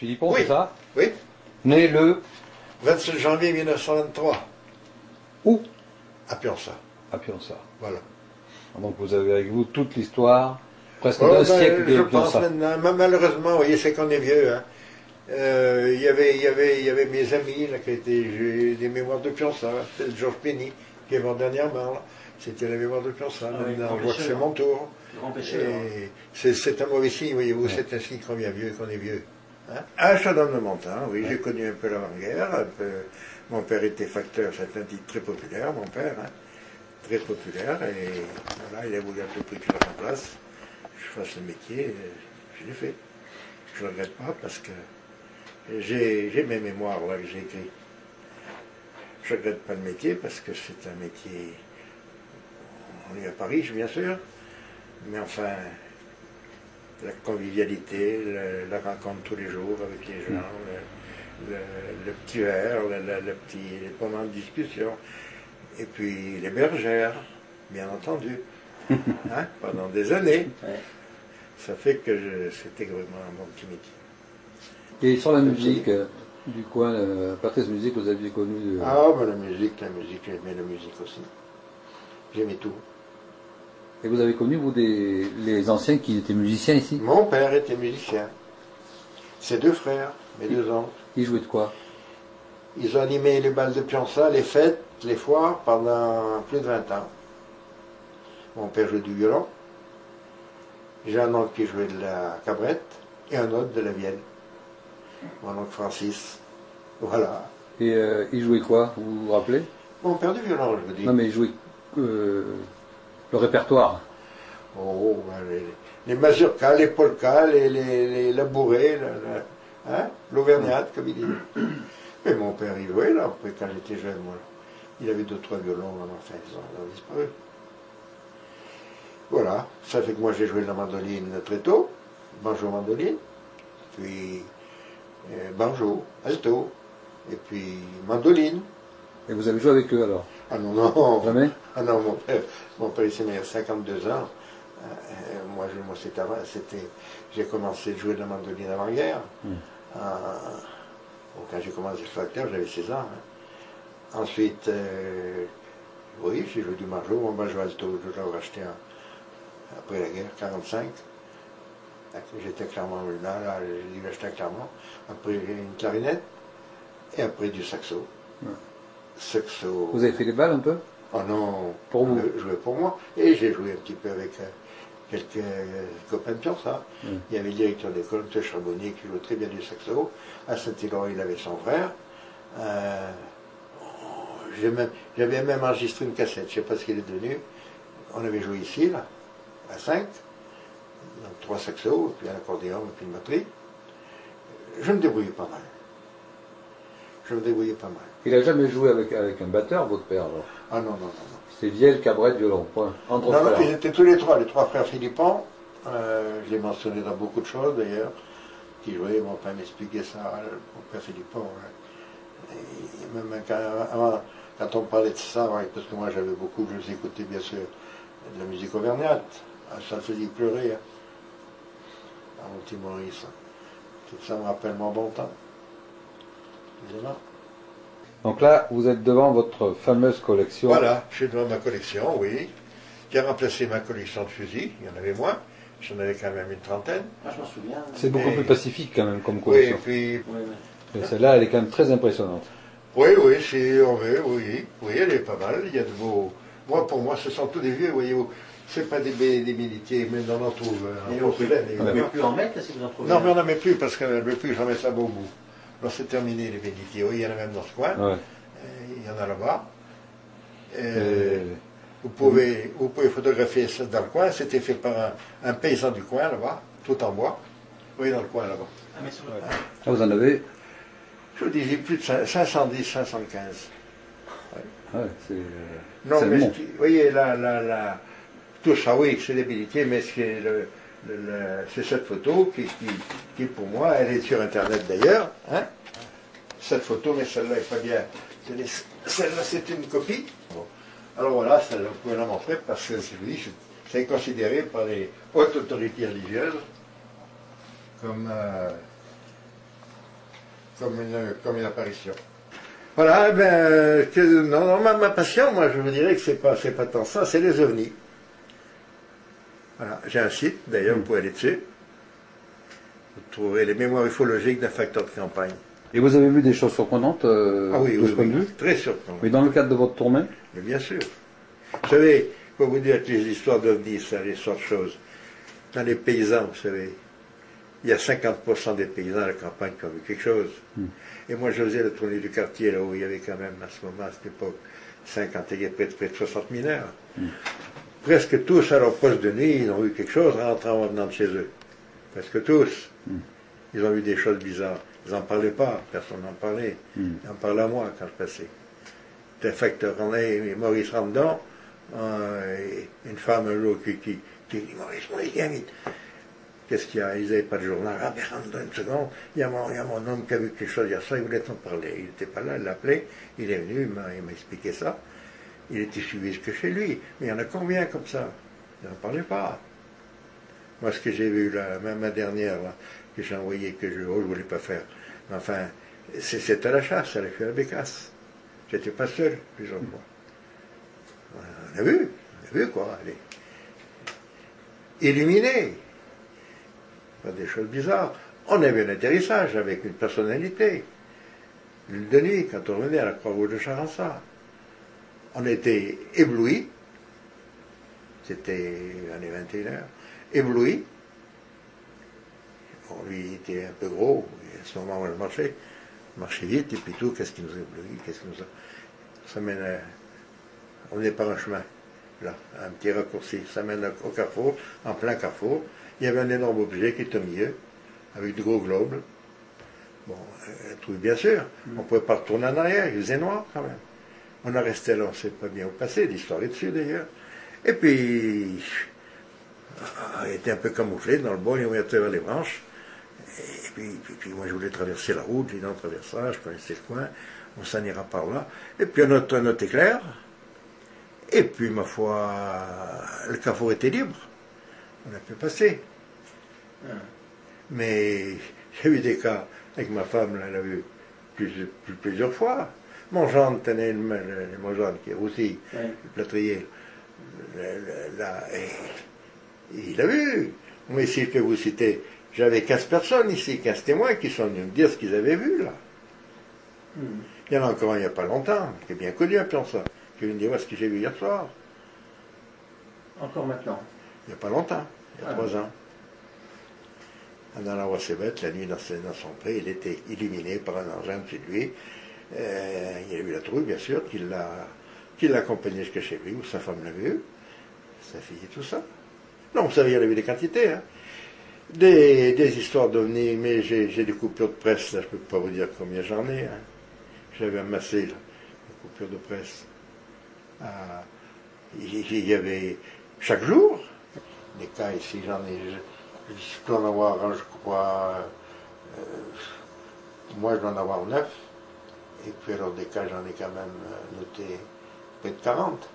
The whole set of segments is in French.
Philippon, Oui. c'est ça? Oui. Né le 27 janvier 1923. où? À Pionça. À Pionça. Voilà. Donc vous avez avec vous toute l'histoire, presque Oh, d'un ben, siècle de je pense Pionça. maintenant, malheureusement, vous voyez, c'est qu'on est vieux. Hein. Il y avait mes amis là, j'ai des mémoires de Pionça. C'était Georges Penny qui est mort dernièrement. Là. C'était la mémoire de Pionça. Maintenant, on voit que c'est mon tour. Et c'est un mauvais signe, voyez-vous, c'est un signe qu'on devient vieux, qu'on est vieux. Hein? À Château-de-Montant, oui, j'ai connu un peu l'avant-guerre. Un peu... Mon père était facteur, c'est un titre très populaire, mon père, hein, très populaire. Et voilà, il a voulu à tout prix que je le remplace, je fasse le métier, et je l'ai fait. Je ne regrette pas parce que j'ai mes mémoires là que j'ai écrits. Je ne regrette pas le métier parce que c'est un métier. On est à Paris, bien sûr, mais enfin, la convivialité, la rencontre tous les jours avec les gens, le petit verre, les moments de discussion, et puis les bergères, bien entendu, hein, pendant des années. Ça fait que c'était vraiment un bon petit métier. Et sur la musique du coin, Patrice Musique, vous aviez connu Ah, ben la musique, j'aimais la musique aussi. J'aimais tout. Et vous avez connu, vous, les anciens qui étaient musiciens ici? Mon père était musicien. Ses deux frères, mes deux oncles. Ils jouaient de quoi? Ils ont animé les bals de Pionça, les fêtes, les foires pendant plus de 20 ans. Mon père jouait du violon. J'ai un oncle qui jouait de la cabrette et un autre de la vielle. Mon oncle Francis. Voilà. Et ils jouaient quoi? Vous vous rappelez? Mon père du violon, je veux dire. Non, mais ils jouaient le répertoire. Oh, ben les mazurkas, les polkas, les labourés, hein, l'auvergnate, comme il dit. Mais mon père, il jouait, là, après, quand j'étais jeune, moi. Il avait 2-3 violons, enfin, ils ont disparu. Voilà, ça fait que moi, j'ai joué de la mandoline très tôt, banjo mandoline, puis banjo, alto, et puis mandoline. Et vous avez joué avec eux, alors? Ah non, non. Jamais? Ah non, mon père il s'est né à 52 ans. Moi, c'était avant, j'ai commencé à jouer de la mandoline avant-guerre. Quand j'ai commencé le facteur, j'avais 16 ans. Hein. Ensuite, oui, j'ai joué du banjo. Mon banjo alto, je l'ai racheté après la guerre, 45. J'étais à Clermont, là j'ai dû l'acheter à Clermont. Après, une clarinette. Et après, du saxo. Saxo. Vous avez fait les balles un peu? Oh non, pour vous. Je jouais pour moi. Et j'ai joué un petit peu avec quelques copains de Pionça. Il y avait le directeur d'école, M. Charbonnier, qui jouait très bien du saxo. À Saint-Hilaire, il avait son frère. J'avais même enregistré une cassette, je ne sais pas ce qu'il est devenu. On avait joué ici, là, à 5. Donc 3 saxos, puis un accordéon, et puis une batterie. Je me débrouillais pas mal. Il n'a jamais joué avec un batteur, votre père, alors? Ah non. C'est vielle, cabrette, violon, point. Entre frères. Non, ils étaient tous les trois frères Philippon. Je l'ai mentionné dans beaucoup de choses d'ailleurs, qui jouaient, mon père m'expliquait ça, mon père Philippon. Et même quand on parlait de ça, parce que moi j'avais beaucoup, je vous écoutais bien sûr de la musique auvergnate, ça me faisait pleurer, à mon petit Maurice. Tout ça me rappelle mon bon temps. Évidemment. Donc là, vous êtes devant votre fameuse collection. Voilà, je suis devant ma collection, oui, qui a remplacé ma collection de fusils, il y en avait moins, j'en avais quand même une trentaine. Ah, je m'en souviens. C'est beaucoup plus pacifique quand même comme collection. Oui, puis... Mais celle-là, elle est quand même très impressionnante. Oui, si on veut, oui, elle est pas mal, il y a de beaux... Moi, pour moi, ce sont tous des vieux, voyez-vous. C'est pas des militaires, mais on en trouve en porcelaine, Vous ne plus en mettre, si vous en trouvez? Non, mais on n'en met plus, parce qu'on n'en met plus, j'en mets ça beau bout. Alors c'est terminé, les bénitiers. Oui, il y en a même dans ce coin. Ouais. Il y en a là-bas. Vous pouvez photographier ça dans le coin. C'était fait par un paysan du coin, là-bas, tout en bois. Oui, dans le coin, là-bas. Ah, mais sur le... Ah, vous en avez? Je vous disais plus de 510, 515. Ouais, c'est... Non, mais bon. vous voyez, tout ça, oui, c'est des bénitiers, mais c'est cette photo qui, pour moi, elle est sur Internet d'ailleurs. Hein? Cette photo, mais celle-là n'est pas bien. Celle-là, c'est une copie. Bon. Alors voilà, celle-là, vous pouvez la montrer parce que c'est considéré par les hautes autorités religieuses comme comme une apparition. Voilà, eh ben, non, ma passion, moi, je vous dirais que c'est pas tant ça, c'est les ovnis. Voilà, j'ai un site, d'ailleurs, vous pouvez aller dessus. Vous trouverez les mémoires ufologiques d'un facteur de campagne. Et vous avez vu des choses surprenantes Ah oui, de ce point de vue? très surprenant. Mais dans le cadre de votre tournée? Mais bien sûr. Vous savez, faut vous dire que les histoires d'ovnis, ça, les sortes de choses. Dans les paysans, vous savez, il y a 50% des paysans à la campagne qui ont vu quelque chose. Et moi, je faisais la tournée du quartier, là où il y avait quand même, à ce moment, à cette époque, 50, il y avait près de 60 mineurs. Presque tous, à leur poste de nuit, ils ont vu quelque chose en rentrant en venant de chez eux. Presque tous. Ils ont vu des choses bizarres. Ils n'en parlaient pas, personne n'en parlait. Ils en parlaient à moi quand je passais. C'était un facteur. On est Maurice Randon, une femme un jour qui dit Maurice, viens vite. Qu'est-ce qu'il y a? Ils n'avaient pas de journal. Ah, mais Randon, une seconde, il y a mon homme qui a vu quelque chose hier soir, il voulait t'en parler. Il n'était pas là, il l'a appelé, il est venu, il m'a expliqué ça. Il était suivi que chez lui. Mais il y en a combien comme ça? Ils n'en parlaient pas. Moi, ce que j'ai vu, là, même ma dernière, là, que j'ai envoyé, que je ne voulais pas faire. Mais enfin, c'était à la chasse, elle a fait la bécasse. J'étais pas seul, plusieurs fois. On a vu quoi. Elle est illuminée. Des choses bizarres. On a vu un atterrissage avec une personnalité. L'île de nuit, quand on revenait à la Croix-Rouge de Charançon. On était éblouis. C'était l'année 21h. Éblouis. Bon, lui, il était un peu gros. Et à ce moment, moi, je marchais vite, et puis tout, qu'est-ce qui nous a éblouis? Qu'est-ce qui nous a... Ça mène on est par un chemin, là, un petit raccourci. Ça mène au carrefour, en plein carrefour. Il y avait un énorme objet qui était au milieu, avec de gros globes. Bon, un truc bien sûr. On ne pouvait pas retourner en arrière, il faisait noir quand même. On a resté là, on ne sait pas bien où passer, l'histoire est dessus d'ailleurs. Et puis, il était un peu camouflé dans le bois, il est vers les branches. Et puis moi je voulais traverser la route, il en traversera, je connaissais le coin, on s'en ira par là. Et puis un autre éclair. Et puis ma foi, le carrefour était libre. On a pu passer. Mais j'ai eu des cas avec ma femme, elle l'a vu plusieurs fois. Mon gendre tenait mon gendre qui est roussi, le plâtrier. Là, il a vu. Moi ici, je peux vous citer, j'avais 15 personnes ici, 15 témoins qui sont venus me dire ce qu'ils avaient vu là. Il y en a encore un il n'y a pas longtemps, qui est bien connu un peu ça, qui vient me dire ce que j'ai vu hier soir. Encore maintenant? Il n'y a pas longtemps, il y a 3 ans. Dans la roi Sébette, la nuit dans son pré, il était illuminé par un engin dessus de lui. Il a vu la trouille, bien sûr, qui l'a accompagné jusqu'à chez lui, où sa femme l'a vu, sa fille et tout ça. Non, vous savez, il y en a eu des quantités, hein. Des histoires d'ovnis, mais j'ai des coupures de presse, là, je ne peux pas vous dire combien j'en ai. Hein. J'avais amassé, là, des coupures de presse. Il y avait chaque jour des cas ici, j'en ai. Je dois en avoir, je crois, moi je dois en avoir 9, et puis alors des cas j'en ai quand même noté près de 40.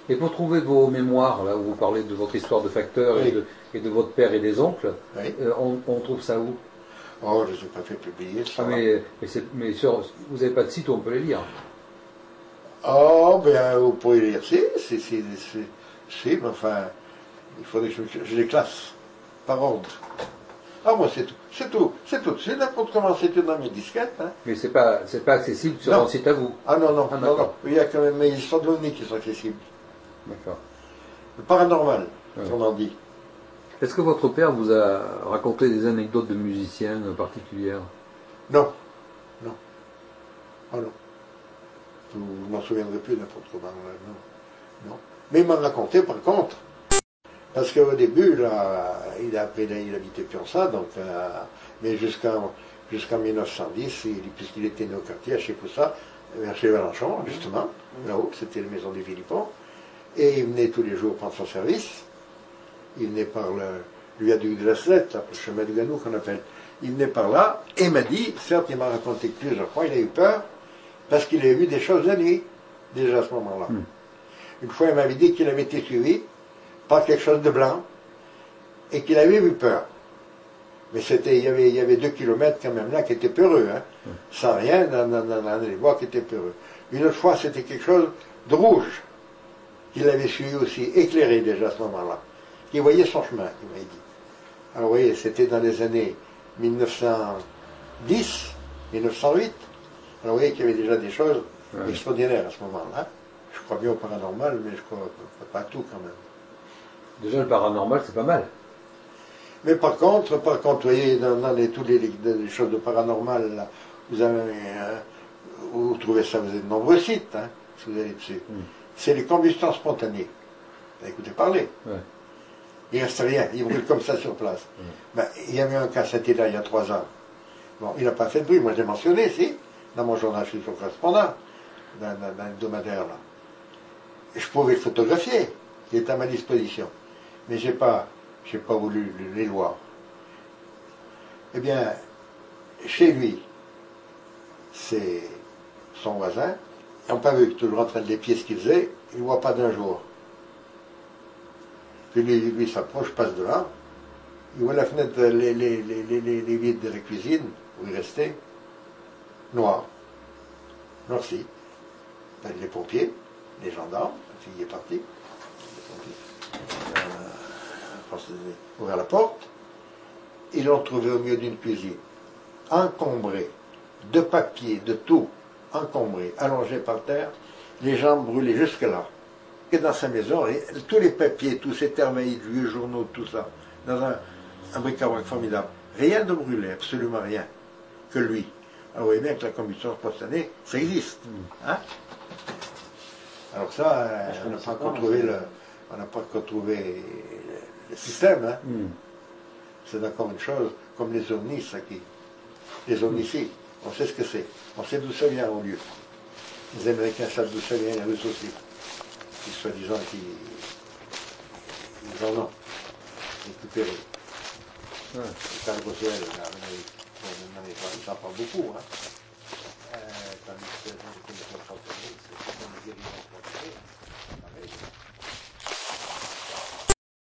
Et pour trouver vos mémoires, là où vous parlez de votre histoire de facteur et de votre père et des oncles, on trouve ça où? Oh, je ne les ai pas fait publier, ça. Mais vous n'avez pas de site où on peut les lire? Oh, ben vous pouvez lire, si, mais enfin, il faudrait que je les classe par ordre. Ah, moi, c'est tout. C'est n'importe comment, c'est tout dans mes disquettes. Hein. Mais c'est pas accessible sur un site à vous. Ah non. Il y a quand même mes histoires de l'OVNI qui sont accessibles. D'accord. Le paranormal, on en dit. Est-ce que votre père vous a raconté des anecdotes de musiciens particulières? Non. Oh non. Je ne m'en souviendrai plus n'importe comment. Non. Mais il m'a raconté par contre. Parce qu'au début, là, il habitait Pionça, donc, mais jusqu'en 1910, puisqu'il était né au quartier, à Chépoussa, vers chez Valenchon, justement, là-haut, c'était la maison des Philippons, et il venait tous les jours prendre son service. Il venait par le viaduc de la Slette, le chemin du Ganou qu'on appelle. Il venait par là, et m'a dit, certes, il m'a raconté que plusieurs fois, il a eu peur, parce qu'il avait vu des choses la nuit, déjà à ce moment-là. Une fois, il m'avait dit qu'il avait été suivi par quelque chose de blanc, et qu'il avait eu peur. Mais il y avait 2 kilomètres quand même là qui étaient peureux, hein. Sans rien dans les bois qui étaient peureux. Une autre fois, c'était quelque chose de rouge. Il l'avait suivi aussi, éclairé déjà à ce moment-là. Il voyait son chemin, il m'avait dit. Alors vous voyez, c'était dans les années 1910, 1908. Alors vous voyez qu'il y avait déjà des choses extraordinaires à ce moment-là. Je crois bien au paranormal, mais je crois pas à tout quand même. Déjà, le paranormal, c'est pas mal. Mais par contre, vous voyez, dans toutes les choses de paranormal, là, vous trouvez ça, vous avez de nombreux sites, hein, si vous allez dessus. C'est les combustions spontanées. Vous avez écouté parler. Ouais. Il ne reste rien, il brûle comme ça sur place. Ben, il y a eu un cas à Saint-Hilaire il y a 3 ans. Bon, il n'a pas fait de bruit, moi j'ai mentionné, si, dans mon journal, je suis son correspondant, dans l'hebdomadaire, là. Et je pouvais le photographier, il est à ma disposition. Mais je n'ai pas voulu les lois. Eh bien, chez lui, c'est son voisin, ils n'ont pas vu, toujours en train de l'épier ce qu'il faisait, il ne voit pas d'un jour. Puis lui s'approche, passe de là, il voit la fenêtre, les vitres de la cuisine, où il restait, noir, noirci. Les pompiers, les gendarmes, la fille est partie, ouvert la porte, ils l'ont trouvé au milieu d'une cuisine, encombré, de papier, de tout, encombré, allongé par terre, les jambes brûlées jusque là. Et dans sa maison, tous les papiers, tous ces thermaïdes, vieux journaux, tout ça, dans un bric-à-brac formidable. Rien de brûlé, absolument rien, que lui. Alors vous voyez bien que la combustion spontanée, ça existe. Hein? Alors ça, on n'a pas encore trouvé le système. Hein? C'est encore une chose, comme les ovnis, ça qui. Les ovnis, on sait ce que c'est. On sait d'où ça vient au lieu. Les Américains savent d'où ça vient, les Russes aussi. Qui soi-disant ils en ont récupéré. Le cadre ciel, là, on n'en parle beaucoup. Hein? Tandis que les commissions spontanées, c'est comme les guérisons spontanées.